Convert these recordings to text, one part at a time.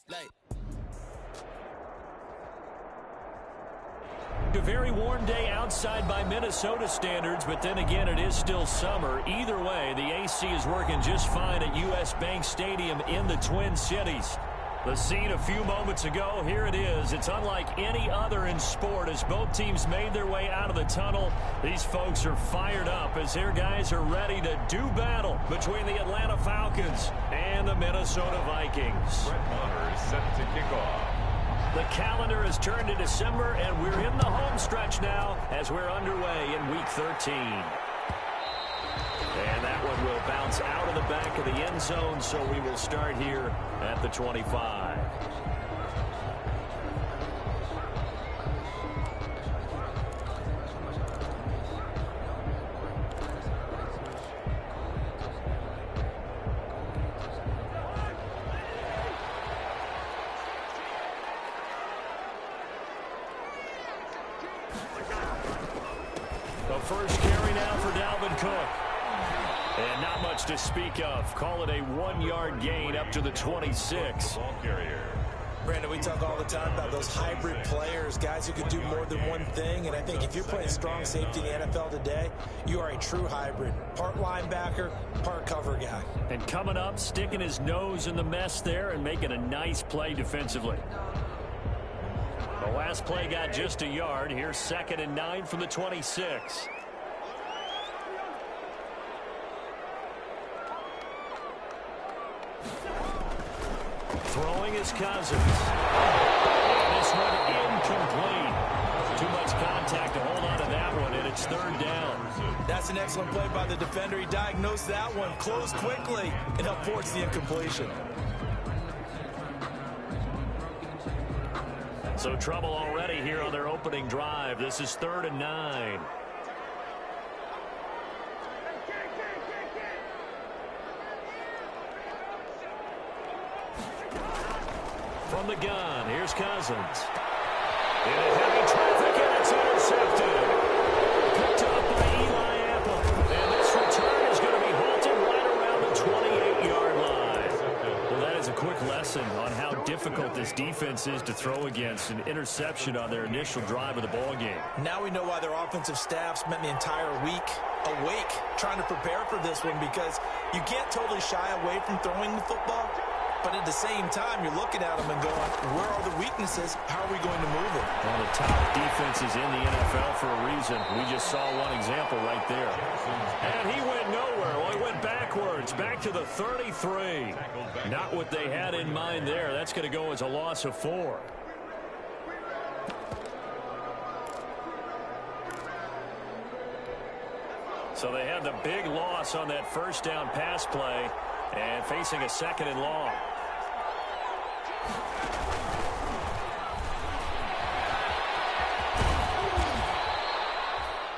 Like. A very warm day outside by Minnesota standards, but then again, it is still summer. Either way, the AC is working just fine at U.S. Bank Stadium in the Twin Cities. The scene a few moments ago, here it is. It's unlike any other in sport as both teams made their way out of the tunnel. These folks are fired up as their guys are ready to do battle between the Atlanta Falcons and the Minnesota Vikings. Brett Maher is set to kick off. The calendar has turned to December, and we're in the home stretch now as we're underway in Week 13. And that one will bounce out of the back of the end zone, so we will start here at the 25. The first carry now for Dalvin Cook. And not much to speak of. Call it a 1-yard gain up to the 26. Ball carrier. Brandon, we talk all the time about those hybrid players, guys who can do more than one thing. And I think if you're playing strong safety in the NFL today, you are a true hybrid. Part linebacker, part cover guy. And coming up, sticking his nose in the mess there and making a nice play defensively. The last play got just a yard. Here's 2nd and 9 from the 26. Throwing his Cousins. And this one incomplete. Too much contact to hold on to that one, and it's 3rd down. That's an excellent play by the defender. He diagnosed that one, closed quickly, and helped force the incompletion. So trouble already here on their opening drive. This is 3rd and 9. From the gun, here's Cousins. In a heavy traffic, and it's intercepted. Picked up by Eli Apple. And this return is going to be halted right around the 28-yard line. Well, that is a quick lesson on how difficult this defense is to throw against. An interception on their initial drive of the ball game. Now we know why their offensive staff spent the entire week awake trying to prepare for this one, because you can't totally shy away from throwing the football. But at the same time, you're looking at them and going, where are the weaknesses? How are we going to move them? One of the top defenses in the NFL for a reason. We just saw one example right there. And he went nowhere. Well, he went backwards, back to the 33. Not what they had in mind there. That's going to go as a loss of 4. So they had the big loss on that first down pass play. And facing a 2nd and long.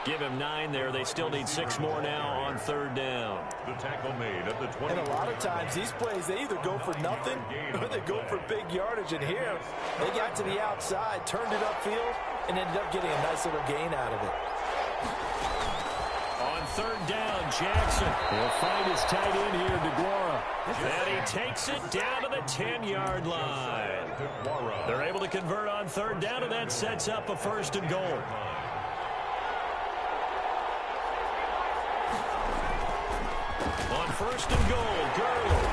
Give him 9 there. They still need 6 more now on 3rd down. The tackle made at the 20. And a lot of times these plays, they either go for nothing or they go for big yardage. And here, they got to the outside, turned it upfield, and ended up getting a nice little gain out of it. On 3rd down, Jackson will find his tight end here, DeGuara. And he takes it down to the 10-yard line. They're able to convert on 3rd down, and that sets up a 1st and goal. On 1st and goal, Gurley.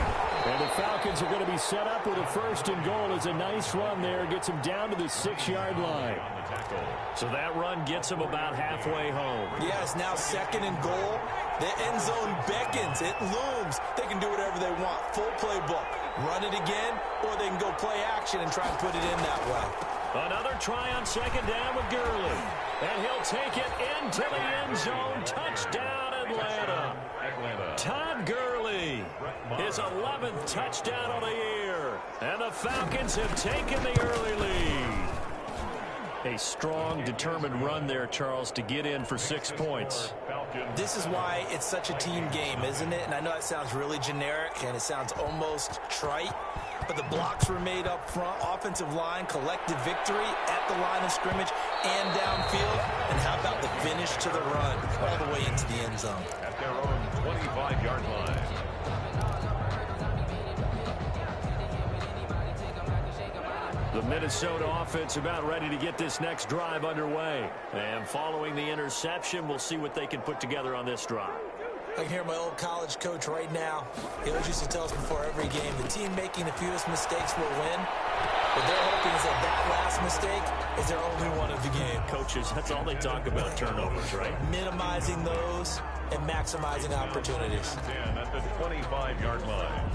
And the Falcons are going to be set up with a 1st and goal. As a nice run there, gets them down to the 6-yard line. So that run gets them about halfway home. Yes, now 2nd and goal. The end zone beckons. It looms. They can do whatever they want. Full playbook. Run it again, or they can go play action and try and put it in that way. Another try on 2nd down with Gurley. And he'll take it into the end zone. Touchdown, Atlanta. Todd Gurley, his 11th touchdown of the year. And the Falcons have taken the early lead. A strong, determined run there, Charles, to get in for 6 points. This is why it's such a team game, isn't it? And I know that sounds really generic and it sounds almost trite, but the blocks were made up front, offensive line, collective victory at the line of scrimmage and downfield. And how about the finish to the run all the way into the end zone? At their own 25-yard line. The Minnesota offense about ready to get this next drive underway. And following the interception, we'll see what they can put together on this drive. I can hear my old college coach right now. He always used to tell us before every game, the team making the fewest mistakes will win. What they're hoping is that last mistake is their only one of the game. Coaches, that's all they talk about, turnovers, right? Minimizing those and maximizing opportunities. 10 at the 25-yard line.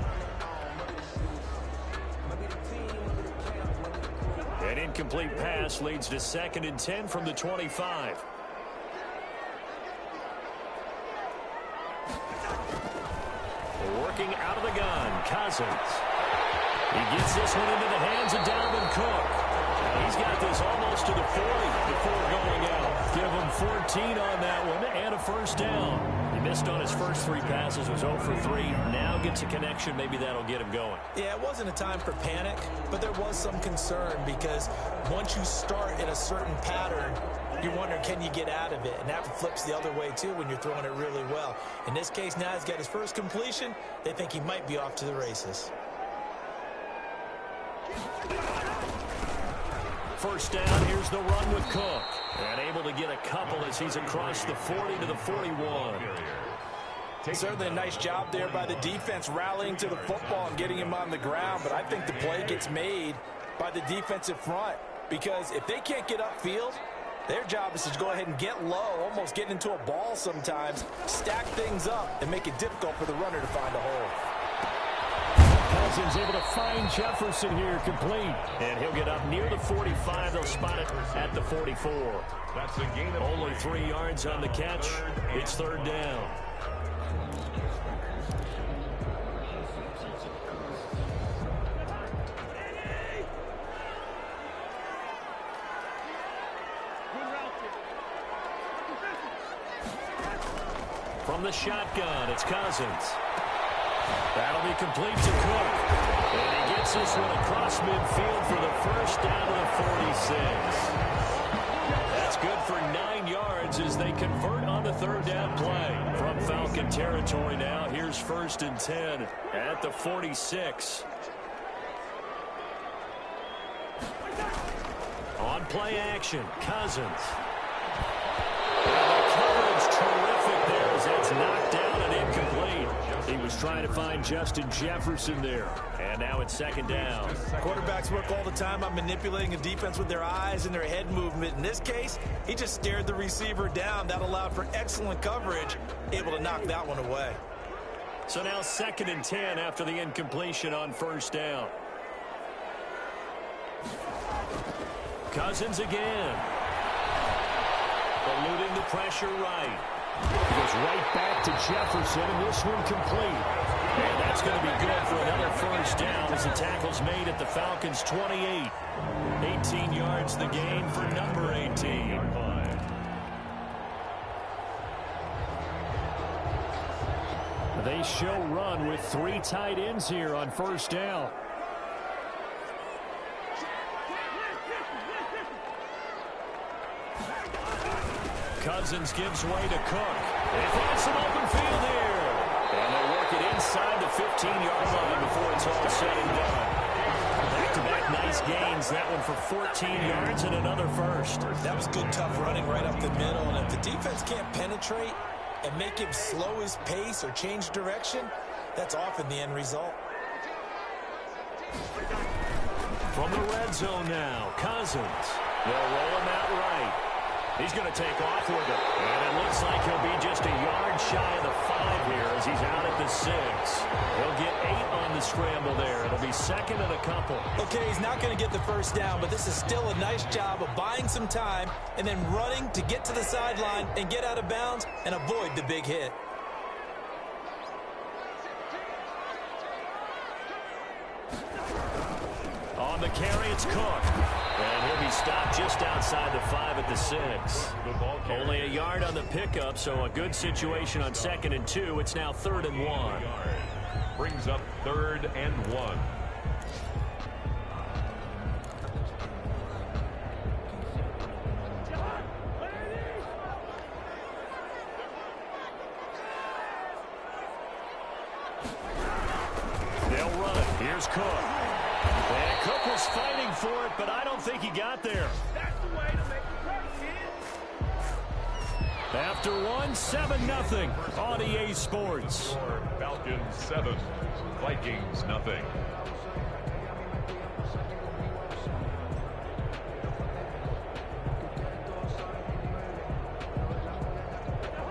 An incomplete pass leads to 2nd and 10 from the 25. Working out of the gun, Cousins. He gets this one into the hands of Dalvin Cook. He's got this almost to the 40 before going out. Give him 14 on that one and a first down. He missed on his first 3 passes, was 0 for 3. Now gets a connection. Maybe that'll get him going. Yeah, it wasn't a time for panic, but there was some concern because once you start in a certain pattern, you're wondering, can you get out of it? And that flips the other way, too, when you're throwing it really well. In this case, now he's got his first completion. They think he might be off to the races. First down, here's the run with Cook. And able to get a couple as he's across the 40 to the 41. Certainly a nice job there by the defense rallying to the football and getting him on the ground. But I think the play gets made by the defensive front because if they can't get upfield, their job is to go ahead and get low, almost get into a ball sometimes, stack things up, and make it difficult for the runner to find a hole. Cousins able to find Jefferson here, complete. And he'll get up near the 45. They'll spot it at the 44. That's a gain of only 3 yards on the catch. It's 3rd down. From the shotgun, it's Cousins. That'll be complete to Cook. And he gets this one across midfield for the first down to the 46. That's good for 9 yards as they convert on the 3rd down play. From Falcon territory now, here's 1st and 10 at the 46. On play action, Cousins. And the coverage terrific there as that's knocked down and incomplete. He was trying to find Justin Jefferson there. And now it's 2nd down. Quarterbacks work all the time on manipulating a defense with their eyes and their head movement. In this case, he just stared the receiver down. That allowed for excellent coverage, able to knock that one away. So now 2nd and 10 after the incompletion on 1st down. Cousins again. Eluding the pressure right. Goes right back to Jefferson, and this one complete. And that's going to be good for another first down as the tackle's made at the Falcons' 28. 18 yards the gain for number 18. They show run with 3 tight ends here on 1st down. Cousins gives way to Cook. They find some open field here. And they work it inside the 15-yard line before it's all said and done. Back-to-back nice gains. That one for 14 yards and another first. That was good, tough running right up the middle. And if the defense can't penetrate and make him slow his pace or change direction, that's often the end result. From the red zone now, Cousins. They'll roll him out right. He's going to take off with it. And it looks like he'll be just a yard shy of the 5 here as he's out at the 6. He'll get 8 on the scramble there. It'll be 2nd and a couple. Okay, he's not going to get the first down, but this is still a nice job of buying some time and then running to get to the sideline and get out of bounds and avoid the big hit. On the carry, it's Cook. And he'll be stopped just outside the 5 at the 6. Only a yard on the pickup, so a good situation on 2nd and 2. It's now 3rd and 1. Brings up 3rd and 1. They'll run it. Here's Cook. And Cook was fighting for it, but I don't think he got there. That's the way to make the play, kid. After one, 7-0 on EA Sports. Falcons 7, Vikings nothing.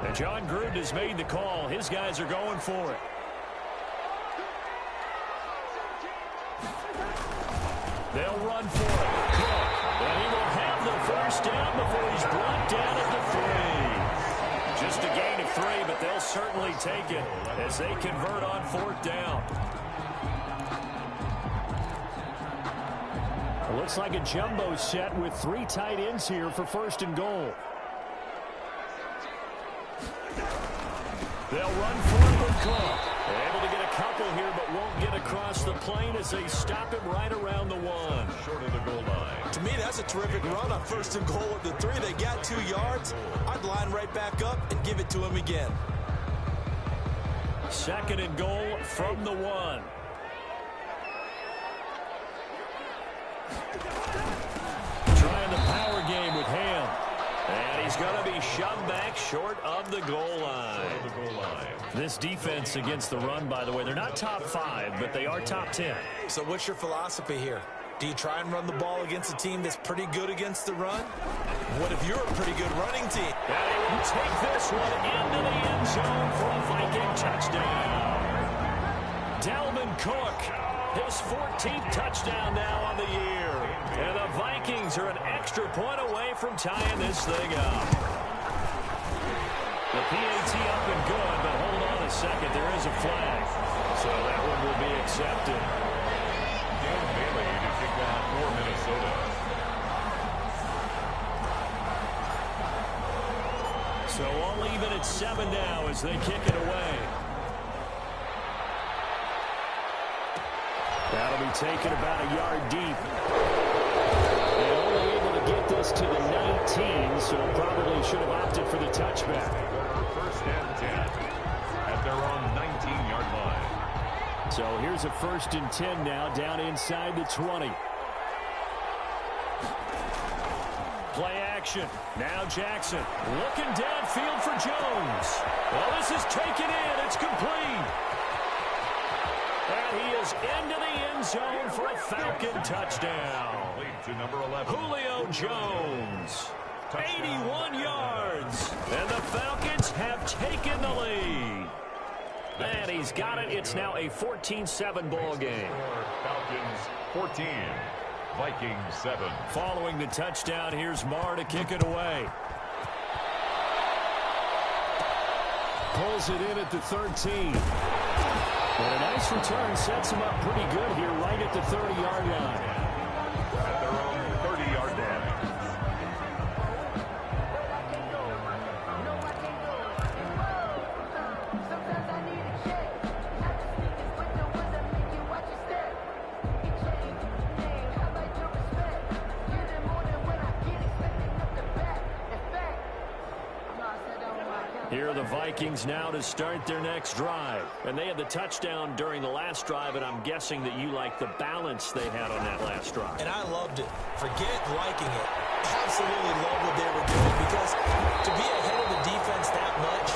And John Gruden has made the call. His guys are going for it. They'll run for it. Cook. And he will have the first down before he's brought down at the 3. Just a gain of 3, but they'll certainly take it as they convert on 4th down. It looks like a jumbo set with 3 tight ends here for 1st and goal. They'll run for it with Cook. Able to get a couple here, but won't get across the plane as they stop him right around the 1. Short of the goal line. To me, that's a terrific run on 1st and goal at the 3. They got 2 yards. I'd line right back up and give it to him again. 2nd and goal from the 1. Trying the power game with Ham. And he's going to be shoved back short of the goal line. This defense against the run, by the way, they're not top 5, but they are top 10. So what's your philosophy here? Do you try and run the ball against a team that's pretty good against the run? What if you're a pretty good running team? And he will take this one into the end zone for a Viking touchdown. Dalvin Cook, his 14th touchdown now on the year. And the Vikings are an extra point away from tying this thing up. The PAT up and good, but hold on a second. There is a flag. So that one will be accepted. Dan Bailey to kick off for Minnesota. So all even at 7 now as they kick it away. That'll be taken about a yard deep. And only able to get this to the 19, so probably should have opted for the touchback. 1st and 10 at their own 19-yard line. So here's a 1st and 10 now down inside the 20. Play action. Now Jackson looking downfield for Jones. Well, this is taken in. It's complete. And he is into the end zone for a Falcon touchdown. Lead to number 11. Julio Jones. 81 yards. And the Falcons have taken the lead. And he's got it. It's now a 14-7 ball game. Falcons 14. Vikings 7. Following the touchdown, here's Marr to kick it away. Pulls it in at the 13. But a nice return sets him up pretty good here right at the 30-yard line. At their own 30-yard line. Here are the Vikings now to start their next drive. And they had the touchdown during the last drive, and I'm guessing that you like the balance they had on that last drive. And I loved it. Forget liking it. Absolutely loved what they were doing, because to be ahead of the defense that much,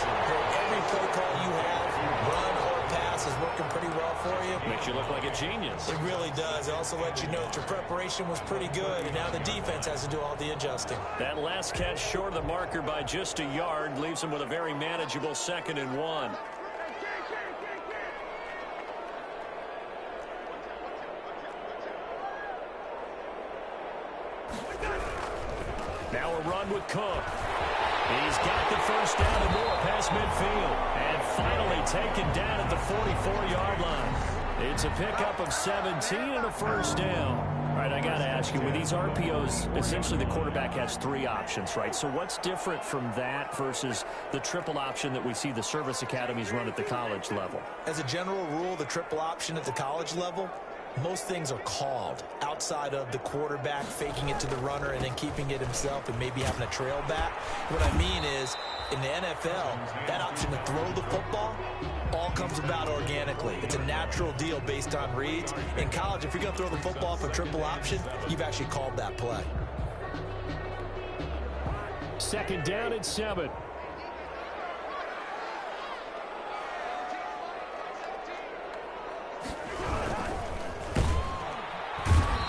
every play call you have, run or pass, is working pretty well for you. Makes you look like a genius. It really does. It also lets you know that your preparation was pretty good, and now the defense has to do all the adjusting. That last catch short of the marker by just a yard leaves him with a very manageable 2nd and 1. Now a run with Cook. He's got the first down and more past midfield. And finally taken down at the 44-yard line. It's a pickup of 17 and a first down. All right, I got to ask you, with these RPOs, essentially the quarterback has 3 options, right? So what's different from that versus the triple option that we see the service academies run at the college level? As a general rule, the triple option at the college level, most things are called outside of the quarterback faking it to the runner and then keeping it himself and maybe having a trail back. What I mean is, in the NFL, that option to throw the football all comes about organically. It's a natural deal based on reads. In college, if you're going to throw the football for triple option, you've actually called that play. Second down and 7.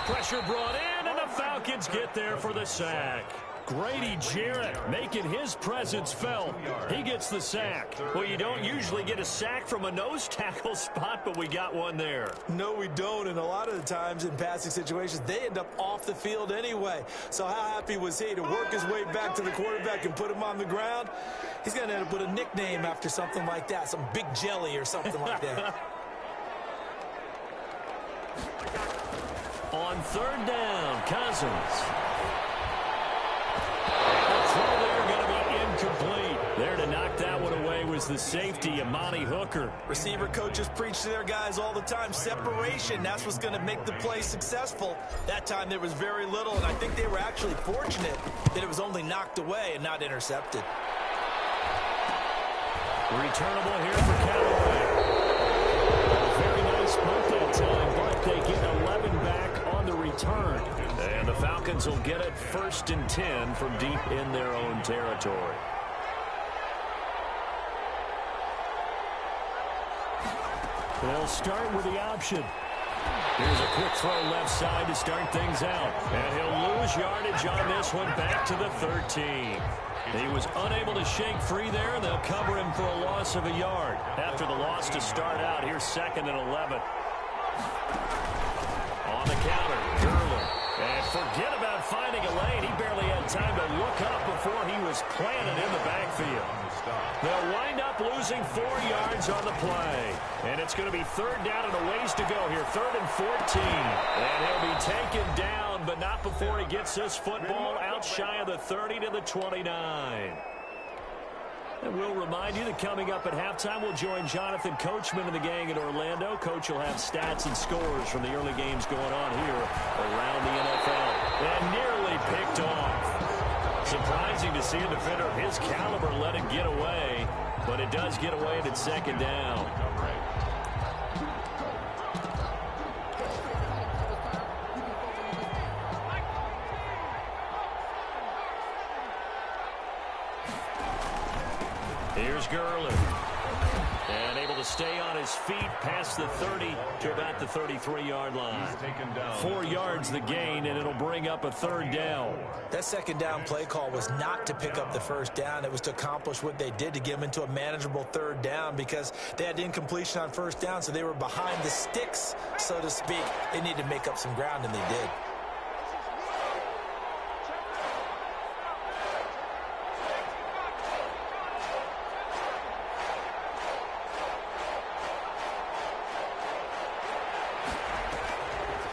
Pressure brought in, and the Falcons get there for the sack. Grady Jarrett making his presence felt. He gets the sack. Well, you don't usually get a sack from a nose tackle spot, but we got one there. No, we don't, and a lot of the times in passing situations, they end up off the field anyway. So how happy was he to work his way back to the quarterback and put him on the ground? He's going to end up with a nickname after something like that, some Big Jelly or something like that. On third down, Cousins. The throw there going to be incomplete. There to knock that one away was the safety, Amani Hooker. Receiver coaches preach to their guys all the time. Separation, that's what's going to make the play successful. That time there was very little, and I think they were actually fortunate that it was only knocked away and not intercepted. Returnable here for Callaway. Very nice punt that time, but they get 11 back on the return. And the Falcons will get it 1st and 10 from deep in their own territory. They'll start with the option. Here's a quick throw left side to start things out. And he'll lose yardage on this one back to the 13. He was unable to shake free there, and they'll cover him for a loss of a yard. After the loss to start out, here's 2nd and 11. On the counter, Gurley. And forget about finding a lane. He barely had time to look up before he was planted in the backfield. They'll wind up losing 4 yards on the play. And it's going to be 3rd down and a ways to go here. 3rd and 14. And he'll be taken down, but not before he gets this football out shy of the 30 to the 29. And we'll remind you that coming up at halftime, we'll join Jonathan Coachman and the gang in Orlando. Coach will have stats and scores from the early games going on here around the NFL. And nearly picked off. Surprising to see a defender of his caliber let it get away, but it does get away at 2nd down. Here's Gurley. And able to stay on his feet past the 30 to about the 33-yard line. 4 yards the gain, and it'll bring up a 3rd down. That 2nd down play call was not to pick up the 1st down. It was to accomplish what they did to get them into a manageable 3rd down because they had incompletion on 1st down, so they were behind the sticks, so to speak. They needed to make up some ground, and they did.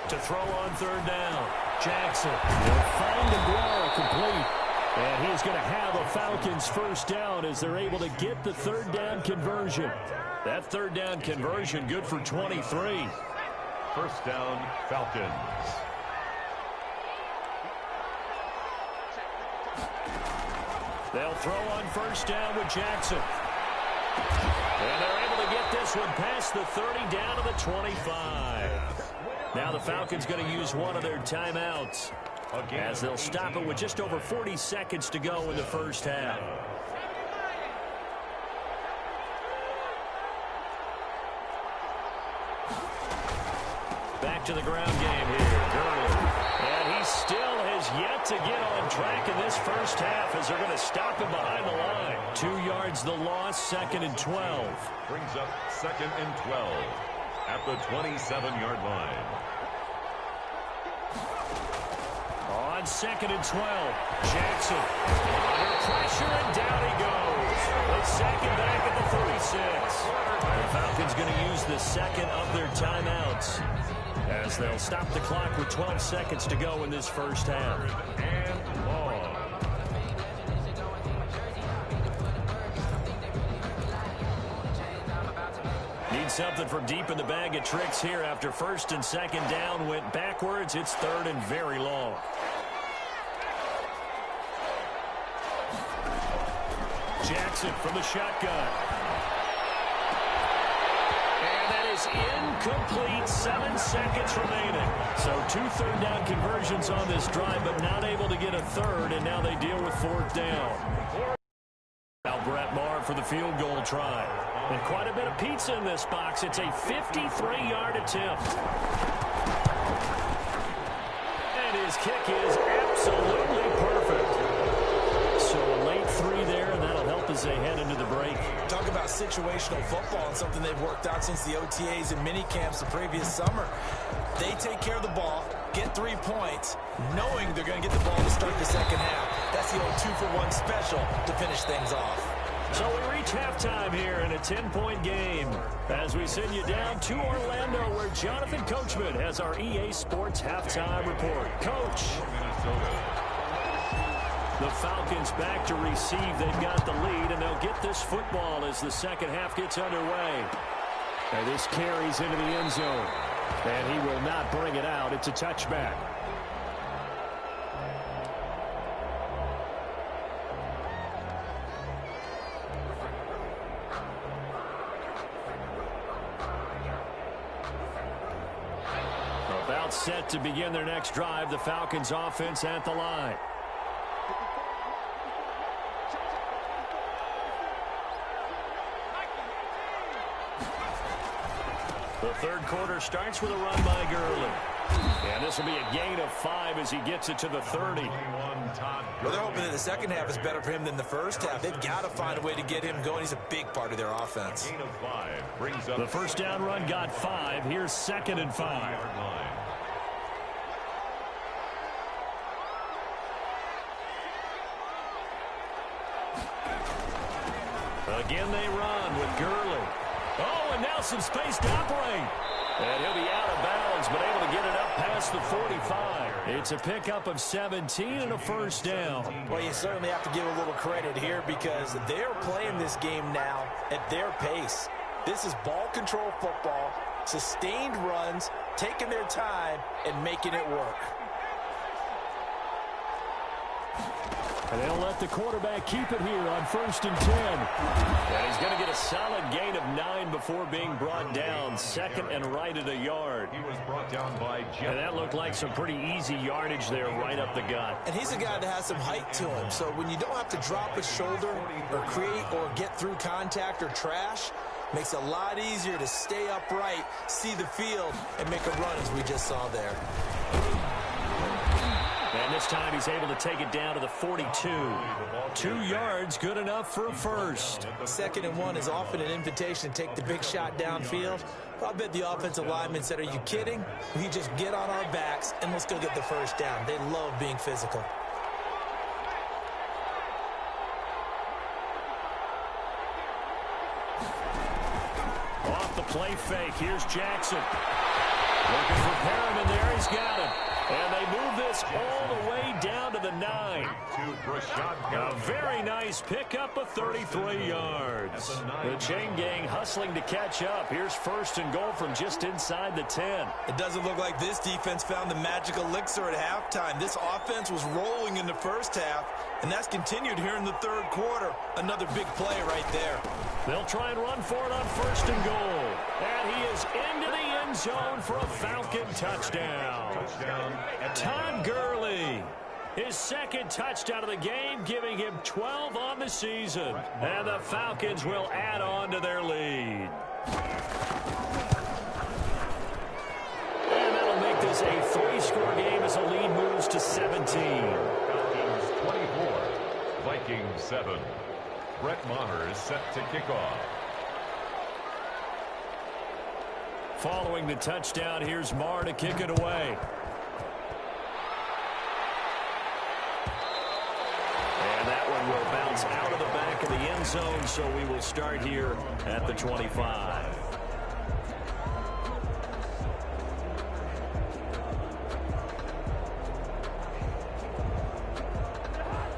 To throw on 3rd down. Jackson will find the ball complete. And he's going to have a Falcons 1st down as they're able to get the 3rd down conversion. That 3rd down conversion good for 23. 1st down, Falcons. They'll throw on 1st down with Jackson. And they're able to get this one past the 30 down to the 25. Now the Falcons going to use one of their timeouts as they'll stop it with just over 40 seconds to go in the 1st half. Back to the ground game here. Gurley. And he still has yet to get on track in this 1st half as they're going to stop him behind the line. 2 yards the loss, 2nd and 12. Brings up 2nd and 12 at the 27-yard line. On 2nd and 12, Jackson under pressure, and down he goes. They sack him back at the 36. The Falcons going to use the 2nd of their timeouts as they'll stop the clock with 12 seconds to go in this 1st half. And long. Needs something from deep in the bag of tricks here after first and second down went backwards. It's third and very long. Jackson from the shotgun. And that is incomplete. 7 seconds remaining. So 2 third-down conversions on this drive, but not able to get a third, and now they deal with fourth down. Now Brett Maher for the field goal try. And quite a bit of pizza in this box. It's a 53-yard attempt. And his kick is absolutely perfect. So a late 3 there, and that'll help as they head into the break. Talk about situational football and something they've worked out since the OTAs and mini camps the previous summer. They take care of the ball, get 3 points, knowing they're going to get the ball to start the second half. That's the old 2-for-1 special to finish things off. So we reach halftime here in a 10-point game as we send you down to Orlando where Jonathan Coachman has our EA Sports halftime report. Coach. The Falcons back to receive. They've got the lead, and they'll get this football as the second half gets underway. And this carries into the end zone. And he will not bring it out. It's a touchback. About set to begin their next drive. The Falcons offense at the line. The third quarter starts with a run by Gurley. And this will be a gain of 5 as he gets it to the 30. Well, they're hoping that the second half is better for him than the first half. They've got to find a way to get him going. He's a big part of their offense. Gain of 5 brings up the first down run got 5. Here's 2nd and 5. Again they run with Gurley. Oh, and now some space to operate. And he'll be out of bounds, but able to get it up past the 45. It's a pickup of 17 and a first down. Well, you certainly have to give a little credit here because they're playing this game now at their pace. This is ball control football, sustained runs, taking their time, and making it work. And they'll let the quarterback keep it here on 1st and 10. And he's going to get a solid gain of 9 before being brought down. 2nd and right at a yard. He was brought down by Jeff. And that looked like some pretty easy yardage there right up the gut. And he's a guy that has some height to him. So when you don't have to drop his shoulder or create or get through contact or trash, makes it a lot easier to stay upright, see the field, and make a run as we just saw there. And this time he's able to take it down to the 42. 2 yards, good enough for a first. 2nd and 1 is often an invitation to take the big shot downfield. I bet the offensive linemen said, are you kidding? We just get on our backs and let's go get the first down. They love being physical. Off the play fake, here's Jackson. Looking for Perriman there, he's got it. And they move this all the way down to the 9. A very nice pickup of 33 yards. The chain gang hustling to catch up. Here's 1st and goal from just inside the 10. It doesn't look like this defense found the magic elixir at halftime. This offense was rolling in the first half, and that's continued here in the third quarter. Another big play right there. They'll try and run for it on 1st and goal. And he is into the end zone for a Falcon touchdown. Todd Gurley, his 2nd touchdown of the game, giving him 12 on the season. And the Falcons will add on to their lead. And that'll make this a 3-score game as the lead moves to 17. Falcons 24, Vikings 7. Brett Maher is set to kick off. Following the touchdown, here's Maher to kick it away. And that one will bounce out of the back of the end zone, so we will start here at the 25.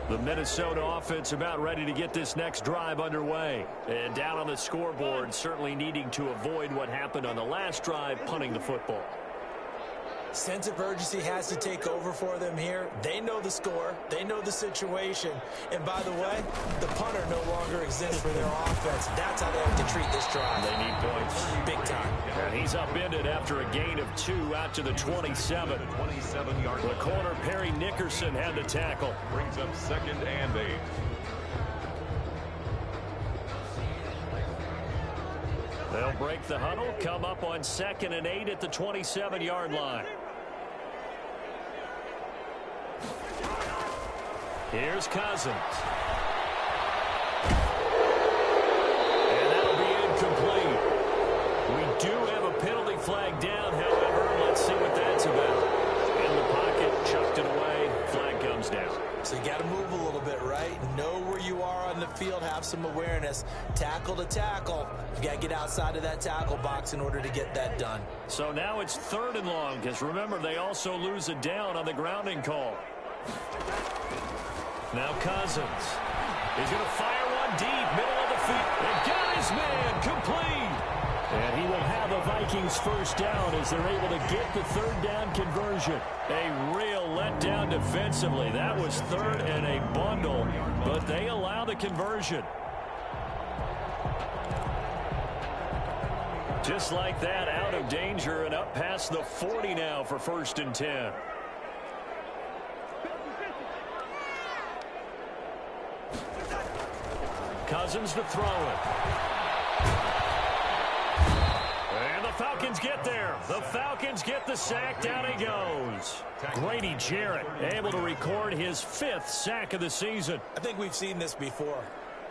The Minnesota offense about ready to get this next drive underway. And down on the scoreboard, certainly needing to avoid what happened on the last drive, punting the football. Sense of urgency has to take over for them here. They know the score. They know the situation. And by the way, the punter no longer exists for their offense. That's how they have to treat this drive. They need points. Big time. And he's upended after a gain of 2 out to the 27. 27-yard The corner, Perry Nickerson, had the tackle. brings up 2nd and 8. They'll break the huddle, come up on 2nd and 8 at the 27-yard line. Here's Cousins. And that'll be incomplete. We do have a penalty flag down, however. Let's see what that's about. In the pocket, chucked it away. Flag comes down. So you got to move a little bit, right? Know where you are on the field, have some awareness. Tackle to tackle. You got to get outside of that tackle box in order to get that done. So now it's 3rd and long, because remember, they also lose a down on the grounding call. Now Cousins. He's going to fire one deep, middle of the field. They got his man, complete. And he will have a Vikings first down as they're able to get the 3rd down conversion. A real letdown defensively. That was 3rd and a bundle, but they allow the conversion. Just like that, out of danger and up past the 40 now for 1st and 10. Cousins to throw it. And the Falcons get there. The Falcons get the sack. Down he goes. Grady Jarrett able to record his 5th sack of the season. I think we've seen this before.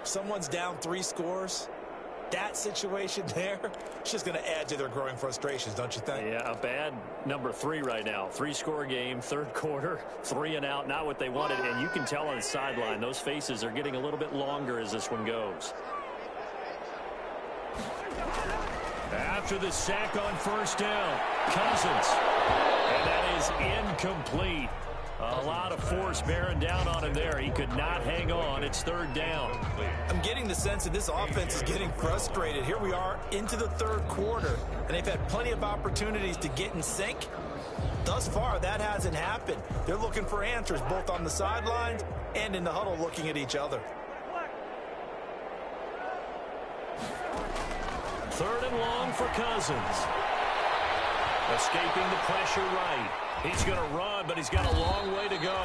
Someone's down 3 scores. That situation there, it's just going to add to their growing frustrations, don't you think? Yeah, a bad number 3 right now. 3-score game, 3rd quarter, 3 and out, not what they wanted. And you can tell on the sideline, those faces are getting a little bit longer as this one goes. After the sack on 1st down, Cousins. And that is incomplete. A lot of force bearing down on him there. He could not hang on. It's 3rd down. I'm getting the sense that this offense is getting frustrated. Here we are into the 3rd quarter, and they've had plenty of opportunities to get in sync. Thus far, that hasn't happened. They're looking for answers both on the sidelines and in the huddle looking at each other. 3rd and long for Cousins. Escaping the pressure right. He's going to run, but he's got a long way to go.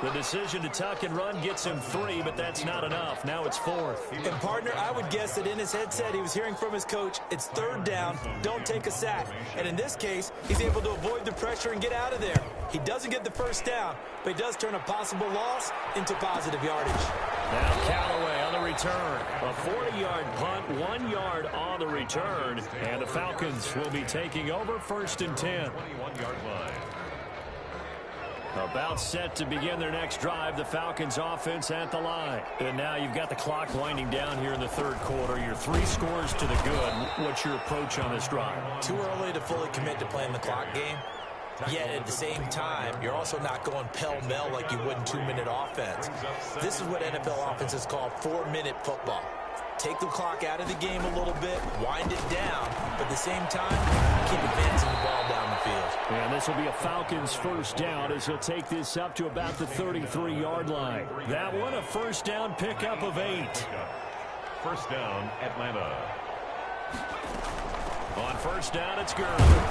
The decision to tuck and run gets him 3, but that's not enough. Now it's 4th. And, partner, I would guess that in his headset he was hearing from his coach, it's 3rd down, don't take a sack. And in this case, he's able to avoid the pressure and get out of there. He doesn't get the 1st down, but he does turn a possible loss into positive yardage. Now Callaway on the return. A 40-yard punt, 1 yard on the return. And the Falcons will be taking over 1st and 10. 21-yard line. About set to begin their next drive, the Falcons offense at the line. And now you've got the clock winding down here in the 3rd quarter. You're 3 scores to the good. What's your approach on this drive? Too early to fully commit to playing the clock game. Yet at the same time, you're also not going pell-mell like you would in 2-minute offense. This is what NFL offenses call 4-minute football. Take the clock out of the game a little bit, wind it down, but at the same time, keep advancing the ball down the field. And this will be a Falcons first down as he'll take this up to about the 33-yard line. That one, a first down pickup of 8. 1st down, Atlanta. On 1st down, it's Gurley.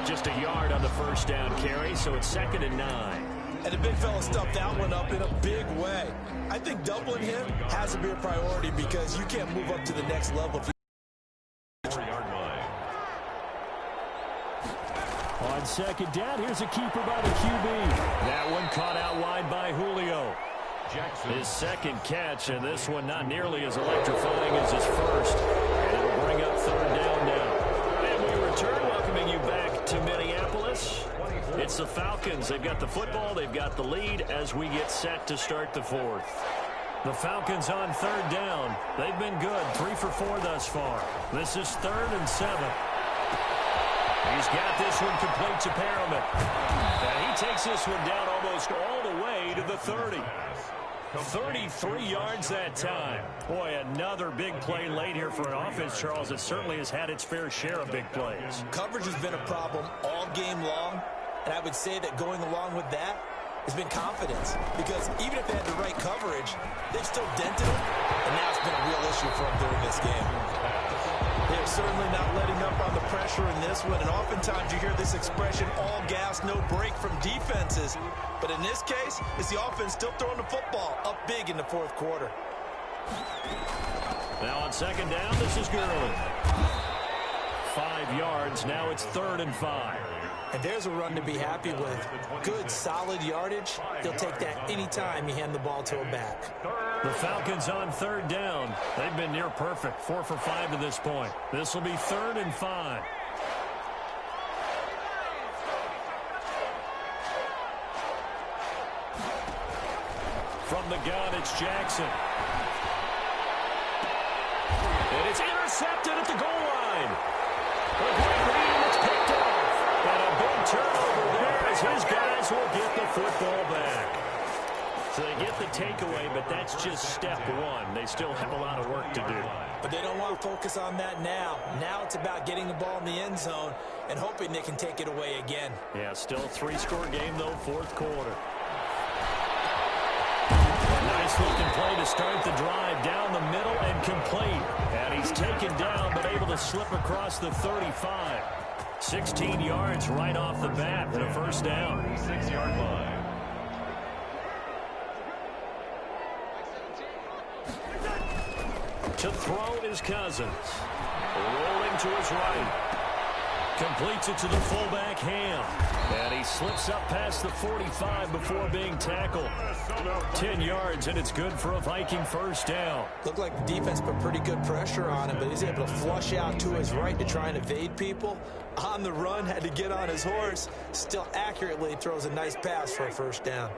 Just a yard on the 1st down carry, so it's 2nd and 9. And the big fella stuffed that one up in a big way. I think doubling him has to be a priority because you can't move up to the next level if you 4-yard line. On 2nd down, here's a keeper by the QB. That one caught out wide by Julio. Jackson. His 2nd catch, and this one not nearly as electrifying as his first. And it'll bring up 3rd down now. And we return, welcoming you back to Minneapolis. It's the Falcons. They've got the football. They've got the lead as we get set to start the 4th. The Falcons on 3rd down. They've been good. 3 for 4 thus far. This is 3rd and 7. He's got this one complete to Perriman. And he takes this one down almost all the way to the 30. 33 yards that time. Boy, another big play late here for an offense, Charles. It certainly has had its fair share of big plays. Coverage has been a problem all game long, and I would say that going along with that has been confidence, because even if they had the right coverage, they've still dented them, and now it's been a real issue for them during this game. They're certainly not letting up on the pressure in this one, and oftentimes you hear this expression, all gas, no break from defenses. But in this case, it's the offense still throwing the football up big in the fourth quarter. Now on second down, this is Gurley. 5 yards, now it's 3rd and 5. And there's a run to be happy with. Good, solid yardage. They'll take that anytime you hand the ball to a back. The Falcons on 3rd down. They've been near perfect, 4 for 5 to this point. This will be 3rd and 5. From the gun, it's Jackson. And it's intercepted at the goal line. A great read, it's picked off. And a big turnover there as his guys will get the football back. So they get the takeaway, but that's just step one. They still have a lot of work to do. But they don't want to focus on that now. Now it's about getting the ball in the end zone and hoping they can take it away again. Yeah, still a 3-score game, though, fourth quarter. Nice looking play to start the drive down the middle and complete. And he's taken down but able to slip across the 35. 16 yards right off the bat and a first down. 6-yard line. To throw is Cousins. Rolling to his right. Completes it to the fullback, Ham. And he slips up past the 45 before being tackled. 10 yards, and it's good for a Viking first down. Looked like the defense put pretty good pressure on him, but he's able to flush out to his right to try and evade people. On the run, had to get on his horse. Still accurately throws a nice pass for a first down.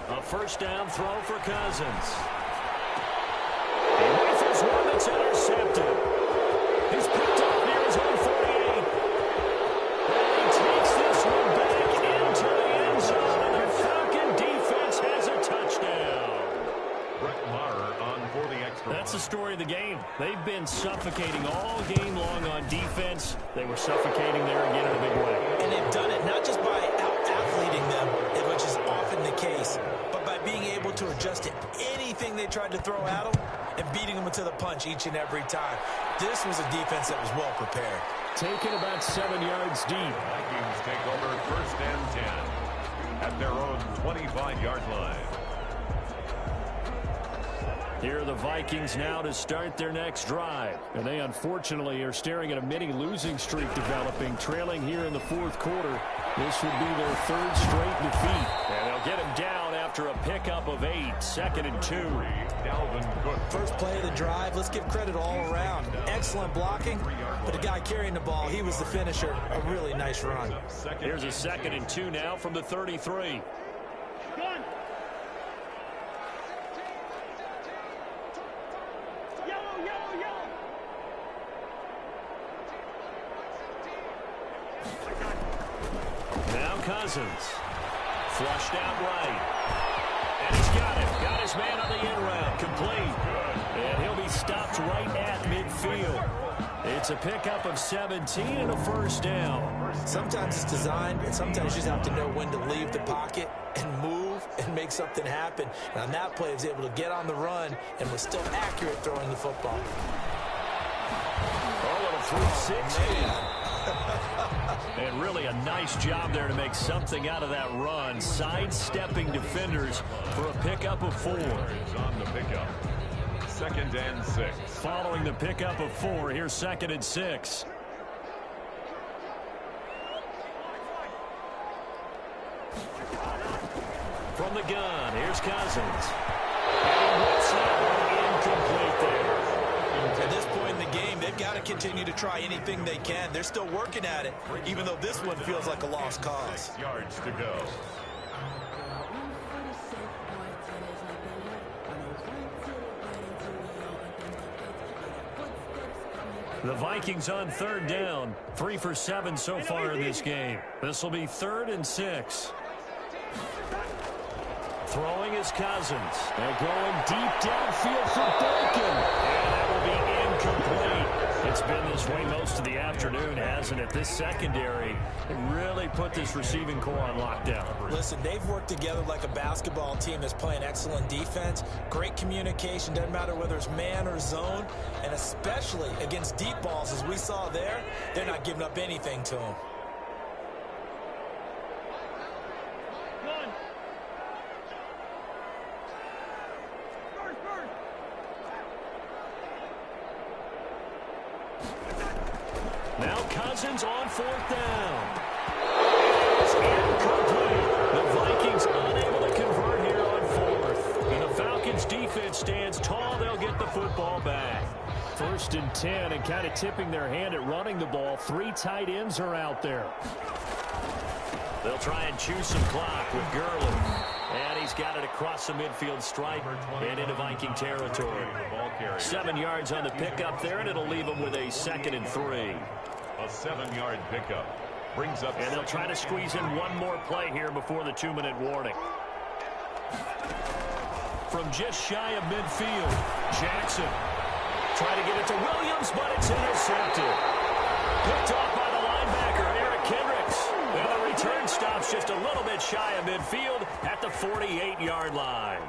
A first down throw for Cousins. He rifles one that's intercepted. He's picked up near his own 48. And he takes this one back into the end zone, and the Falcon defense has a touchdown. Brett Maher on for the extra. That's the story of the game. They've been suffocating all game long on defense. They were suffocating there again in a big way. And they've done it not just by out-athleting them, which is often the case, but by being able to adjust to anything they tried to throw at them and beating them to the punch each and every time. This was a defense that was well prepared. Taken about 7 yards deep. Vikings take over 1st and 10 at their own 25-yard line. Here are the Vikings now to start their next drive. And they unfortunately are staring at a mini losing streak developing, trailing here in the fourth quarter. This would be their 3rd straight defeat. And they'll get him down after a pickup of 8, 2nd and 2. Dalvin Cook. First play of the drive, let's give credit all around. Excellent blocking, but the guy carrying the ball, he was the finisher. A really nice run. Here's a 2nd and 2 now from the 33. Now Cousins. Flushed out right. And he's got it. Got his man on the end round. Complete. And he'll be stopped right at midfield. It's a pickup of 17 and a first down. Sometimes it's designed, and sometimes you just have to know when to leave the pocket and move and make something happen. And on that play, he was able to get on the run and was still accurate throwing the football. Oh, little 360. And really a nice job there to make something out of that run. Sidestepping defenders for a pickup of 4. On the pickup. 2nd and 6. Following the pickup of 4, here's 2nd and 6. From the gun, here's Cousins. And what's that one incomplete there? At this point in the game, they've got to continue to try anything they can. They're still working at it, even though this one feels like a lost cause. 6 yards to go. The Vikings on 3rd down. 3 for 7 so far in this game. This will be 3rd and 6. Throwing is Cousins. They're going deep downfield for Bacon. And that will be incomplete. It's been this way most of the afternoon, hasn't it? This secondary really put this receiving core on lockdown. Listen, they've worked together like a basketball team that's playing excellent defense. Great communication. Doesn't matter whether it's man or zone. And especially against deep balls, as we saw there, they're not giving up anything to them. Now Cousins on fourth down. It's incomplete. The Vikings unable to convert here on fourth. And the Falcons defense stands tall. They'll get the football back. 1st and 10, and kind of tipping their hand at running the ball. 3 tight ends are out there. They'll try and chew some clock with Gurley. And he's got it across the midfield stripe and into Viking territory. 7 yards on the pickup there, and it'll leave them with a 2nd and 3. A 7-yard pickup brings up. And they'll try to squeeze in one more play here before the 2-minute warning. From just shy of midfield, Jackson trying to get it to Williams, but it's intercepted. Picked off by the linebacker, Eric Kendricks. And the return stops just a little bit shy of midfield at the 48-yard line.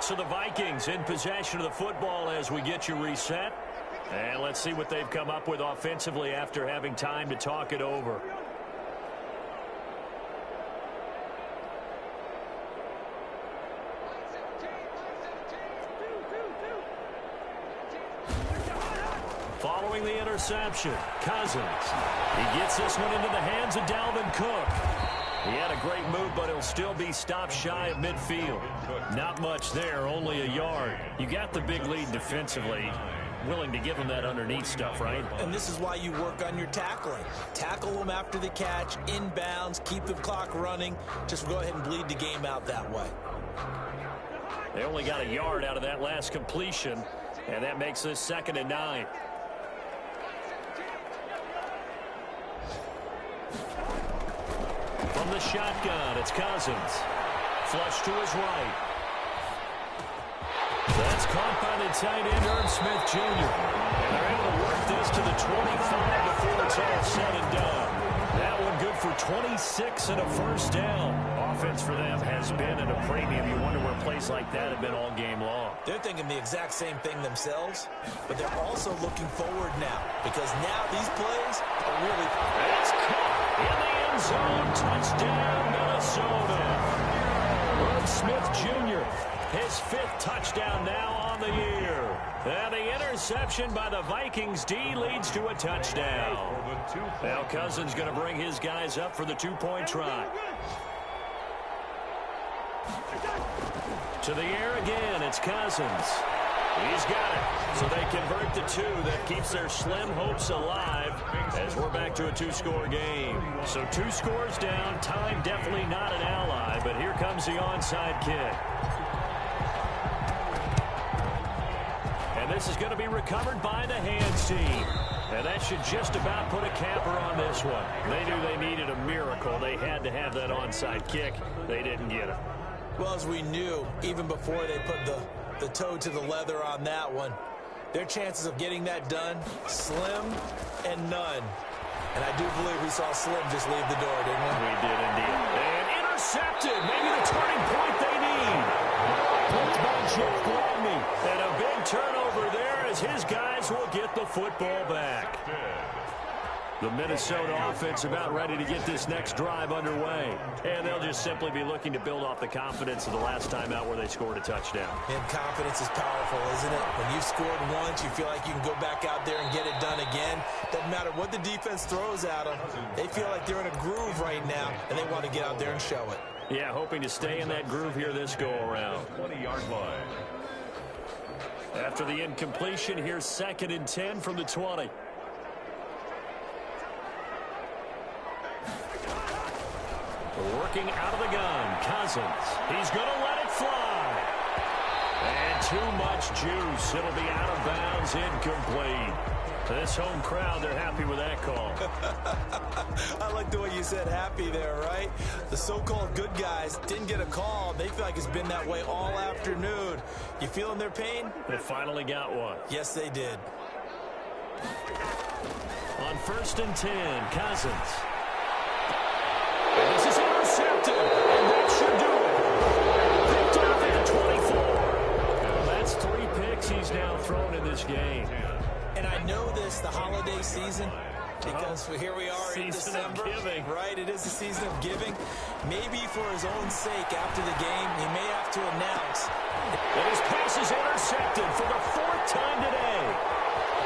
So the Vikings in possession of the football as we get you reset. And let's see what they've come up with offensively after having time to talk it over. Following the interception, Cousins. He gets this one into the hands of Dalvin Cook. He had a great move, but he'll still be stopped shy of midfield. Not much there, only a yard. You got the big lead defensively. Willing to give him that underneath stuff, right? And this is why you work on your tackling. Tackle them after the catch, inbounds, keep the clock running. Just go ahead and bleed the game out that way. They only got a yard out of that last completion, and that makes this 2nd and 9. From the shotgun, it's Cousins. Flush to his right. That's caught by the tight end, Irv Smith Jr. And they're able to work this to the 25 before it's all said and done. That one good for 26 and a first down. Offense for them has been at a premium. You wonder where plays like that have been all game long. They're thinking the exact same thing themselves, but they're also looking forward now because now these plays are really... That's caught in the end zone. Touchdown, Minnesota. Irv Smith Jr., his 5th touchdown now on the year. And the interception by the Vikings D leads to a touchdown. Now Cousins going to bring his guys up for the 2-point try. To the air again, it's Cousins. He's got it. So they convert the 2. That keeps their slim hopes alive as we're back to a 2-score game. So 2 scores down. Time definitely not an ally, but here comes the onside kick. And this is going to be recovered by the hands team. And that should just about put a capper on this one. They knew they needed a miracle. They had to have that onside kick. They didn't get it. Well, as we knew, even before they put the toe to the leather on that one, their chances of getting that done, slim and none. And I do believe we saw Slim just leave the door, didn't we? We did indeed. And intercepted. Maybe the turning point they need. Picked by Jeff Gladney. And a big turnover there as his guys will get the football back. The Minnesota offense about ready to get this next drive underway. And they'll just simply be looking to build off the confidence of the last time out where they scored a touchdown. And confidence is powerful, isn't it? When you've scored once, you feel like you can go back out there and get it done again. Doesn't matter what the defense throws at them. They feel like they're in a groove right now, and they want to get out there and show it. Yeah, hoping to stay in that groove here this go-around. 20-yard line. After the incompletion, here's 2nd and 10 from the 20. Working out of the gun, Cousins. He's going to let it fly. And too much juice. It'll be out of bounds, incomplete. This home crowd, they're happy with that call. I like the way you said happy there, right? The so-called good guys didn't get a call. They feel like it's been that way all afternoon. You feeling their pain? They finally got one. Yes, they did. On 1st and 10, Cousins. And this is intercepted, and that should do it. Picked off at 24. Well, that's 3 picks he's now thrown in this game. And I know this, the holiday season, because here we are in December, right? It is the season of giving. Maybe for his own sake after the game, he may have to announce. And his pass is intercepted for the 4th time today.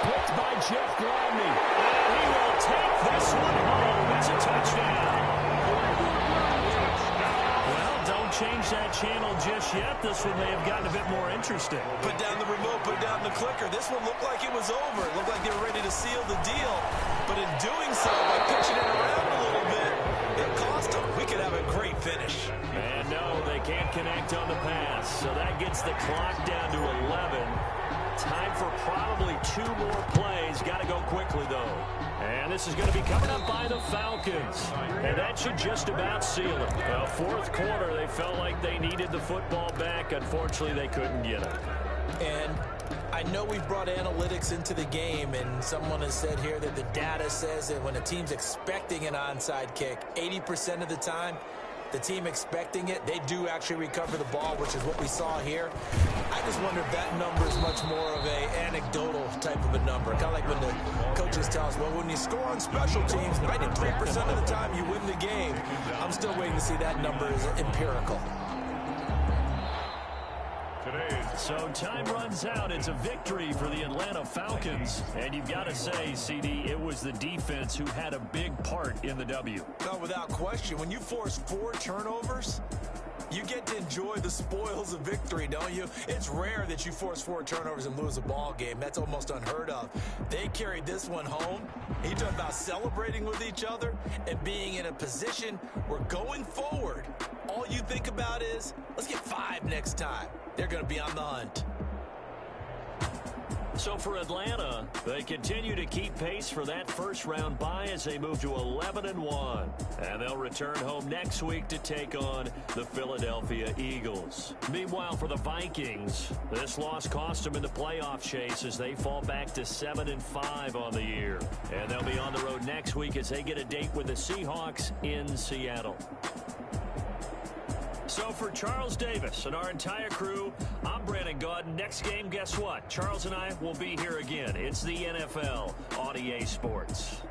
Picked by Jeff Gladney. And he will take this one home. It's a touchdown. Well, don't change that channel just yet. This one may have gotten a bit more interesting. Put down the remote, put down the clicker. This one looked like it was over. It looked like they were ready to seal the deal. But in doing so, by pitching it around a little bit, it cost them. We could have a great finish. And no, they can't connect on the pass. So that gets the clock down to 11. Time for probably 2 more plays. Got to go quickly, though. And this is going to be coming up by the Falcons. And that should just about seal it. Well, 4th quarter, they felt like they needed the football back. Unfortunately, they couldn't get it. And I know we've brought analytics into the game, and someone has said here that the data says that when a team's expecting an onside kick, 80% of the time, the team expecting it, they do actually recover the ball, which is what we saw here. I just wonder if that number is much more of a anecdotal type of a number. Kind of like when the coaches tell us, well, when you score on special teams, 93% of the time you win the game. I'm still waiting to see that number is empirical. So time runs out. It's a victory for the Atlanta Falcons. And you've got to say, CD, it was the defense who had a big part in the W. No, without question. When you force 4 turnovers, you get to enjoy the spoils of victory, don't you? It's rare that you force 4 turnovers and lose a ball game. That's almost unheard of. They carried this one home. You talk about celebrating with each other and being in a position where going forward, all you think about is, let's get 5 next time. They're going to be on the hunt. So for Atlanta, they continue to keep pace for that first-round bye as they move to 11-1. And they'll return home next week to take on the Philadelphia Eagles. Meanwhile, for the Vikings, this loss cost them in the playoff chase as they fall back to 7-5 on the year. And they'll be on the road next week as they get a date with the Seahawks in Seattle. So for Charles Davis and our entire crew, I'm Brandon Gaudin. Next game, guess what? Charles and I will be here again. It's the NFL on EA Sports.